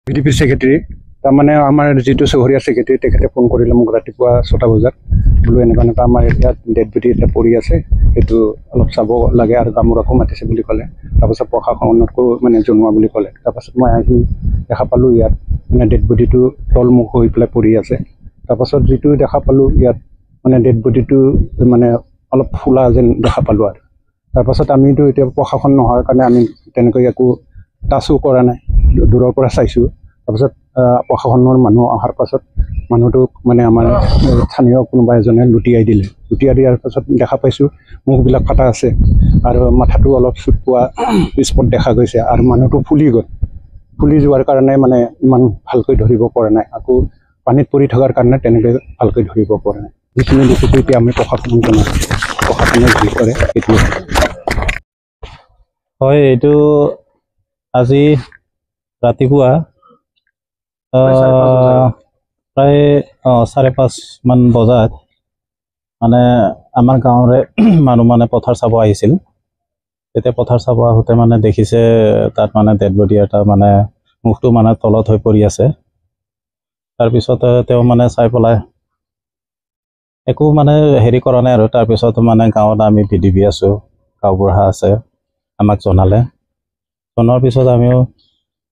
VDP secretary তাৰমানে আমাৰ যিটো চহৰীয়া সেক্ৰেটাৰী তেখেতে ফোন কৰিলে মোক ৰাতিপুৱা 6টা বজাত বোলো এনেকুৱা আমাৰ ইয়াত ডেড বডি এটা পৰি আছে সেইটো অলপ চাব লাগে আৰু গামোৰাকো মাতিছে বুলি ক'লে তাৰপাছত প্ৰশাসনকো মানে জনোৱা বুলি ক'লে তাৰপাছত মই আহি দেখা পালোঁ ইয়াত মানে ডেড বডিটো তলমুখ হৈ পেলাই পৰি আছে তাৰপাছত যিটো দেখা পালোঁ ইয়াত মানে ডেড বডিটো মানে অলপ ফুলা যেন দেখা পালোঁ আৰু তাৰপাছত আমিতো এতিয়া প্ৰশাসন নোহোৱাৰ কাৰণে আমি তেনেকৈ একো টাচো কৰা নাই দূৰৰ পৰা চাইছোঁ তাৰপাছত প্ৰশাসনৰ মানুহ অহাৰ পাছত মানুহটোক মানে আমাৰ স্থানীয় কোনোবা এজনে লুটিয়াই দিয়াৰ পাছত দেখা পাইছোঁ মুখবিলাক ফাটা আছে আৰু মাথাটো অলপ চুট পোৱা স্পট দেখা গৈছে আৰু মানুহটো ফুলি যোৱাৰ কাৰণে মানে ইমান ভালকৈ ধৰিব পৰা নাই আকৌ পানীত পৰি থকাৰ কাৰণে তেনেকৈ ভালকৈ ধৰিব পৰা নাই যিখিনি দেখিছোঁ এতিয়া আমি প্ৰশাসনক জনাইছোঁ প্ৰশাসনে যি কৰে সেইটো হয় এইটো আজি ৰাতিপুৱা প্ৰায় 5:30 মান বজাত মানে আমাৰ গাঁৱৰে মানুহ মানে পথাৰ চাব আহিছিল তেতিয়া পথাৰ চাব আহোঁতে মানে দেখিছে তাত মানে ডেড বডি এটা মানে মুখটো মানে তলত হৈ পৰি আছে তাৰপিছত তেওঁ মানে চাই পেলাই একো মানে হেৰি কৰা নাই আৰু তাৰপিছত মানে গাঁৱত আমি ভিডিপি আছোঁ গাঁওবুঢ়া আছে আমাক জনোৱাৰ পিছত আমিও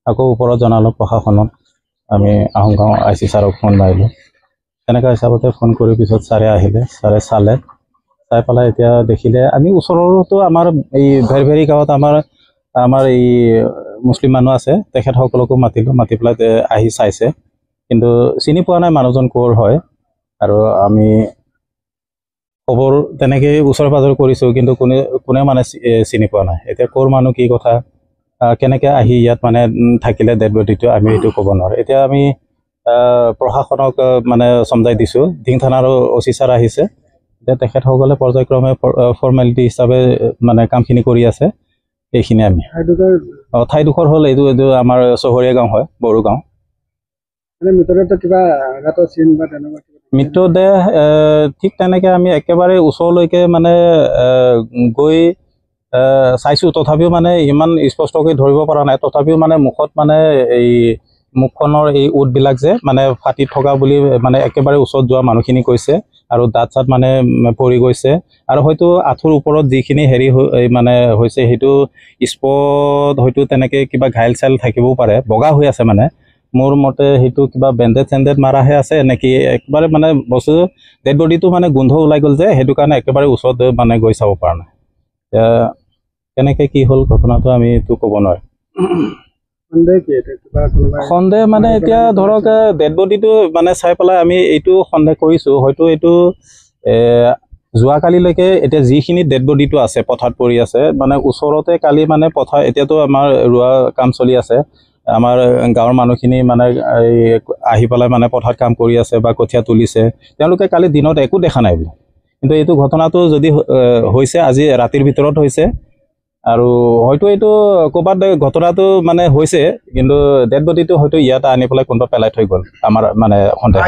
আকৌ ওপৰত জনালোঁ প্ৰশাসনক আমি আহোম গাঁও IC ছাৰক ফোন মাৰিলোঁ তেনেকুৱা হিচাপতে ফোন কৰি পিছত ছাৰে আহিলে ছাৰে চালে চাই পেলাই এতিয়া দেখিলে আমি ওচৰতো আমাৰ এই ভেৰভেৰি গাঁৱত আমাৰ এই মুছলিম মানুহ আছে তেখেতসকলকো মাতি পেলাই আহি চাইছে কিন্তু চিনি পোৱা নাই মানুহজন ক'ৰ হয় আৰু আমি খবৰ তেনেকৈ ওচৰে পাজৰে কৰিছোঁ কিন্তু কোনে মানে চিনি পোৱা নাই এতিয়া ক'ৰ মানুহ কি কথা কেনেকৈ আহি ইয়াত মানে থাকিলে ডেড বডিটো আমি এইটো ক'ব নোৱাৰোঁ এতিয়া আমি প্ৰশাসনক মানে চমজাই দিছোঁ ধিং থানাৰো OC ছাৰ আহিছে এতিয়া তেখেতসকলে পৰ্যায়ক্ৰমে ফৰ্মেলিটি হিচাপে মানে কামখিনি কৰি আছে এইখিনি আমি ঠাইডোখৰ হ'ল এইটো আমাৰ চহৰীয়া গাঁও হয় বড়ো গাঁও মৃতদেহ ঠিক তেনেকৈ আমি একেবাৰে ওচৰলৈকে মানে গৈ চাইছোঁ তথাপিও মানে ইমান স্পষ্টকৈ ধৰিব পৰা নাই তথাপিও মানে মুখত মানে এই মুখখনৰ এই ওঁঠবিলাক যে মানে ফাটি থকা বুলি মানে একেবাৰে ওচৰত যোৱা মানুহখিনি কৈছে আৰু দাঁত চাত মানে পৰি গৈছে আৰু হয়তো আঁঠুৰ ওপৰত যিখিনি হেৰি মানে হৈছে সেইটো স্পট হয়তো তেনেকৈ কিবা ঘাইল চাইল থাকিবও পাৰে বগা হৈ আছে মানে মোৰ মতে সেইটো কিবা বেণ্ডেড মাৰাহে আছে নেকি একেবাৰে মানে বস্তু ডেড বডিটো মানে গোন্ধ ওলাই গ'ল যে সেইটো কাৰণে একেবাৰে ওচৰত মানে গৈ চাব পৰা নাই এতিয়া কেনেকৈ কি হ'ল ঘটনাটো আমি এইটো ক'ব নোৱাৰোঁ সন্দেহ মানে এতিয়া ধৰক ডেড বডিটো মানে চাই পেলাই আমি এইটো সন্দেহ কৰিছোঁ হয়তো এইটো যোৱাকালিলৈকে এতিয়া যিখিনি ডেড বডিটো আছে পথাৰত পৰি আছে মানে ওচৰতে কালি মানে পথাৰ এতিয়াতো আমাৰ ৰোৱা কাম চলি আছে আমাৰ গাঁৱৰ মানুহখিনি মানে এই আহি পেলাই মানে পথাৰত কাম কৰি আছে বা কঠীয়া তুলিছে তেওঁলোকে কালি দিনত একো দেখা নাই বোলে কিন্তু এইটো ঘটনাটো যদি হৈছে আজি ৰাতিৰ ভিতৰত হৈছে আৰু হয়তো এইটো ক'ৰবাত ঘটনাটো মানে হৈছে কিন্তু ডেড বডিটো হয়তো ইয়াত আনি পেলাই কোনোবা পেলাই থৈ গ'ল আমাৰ মানে সন্দেহ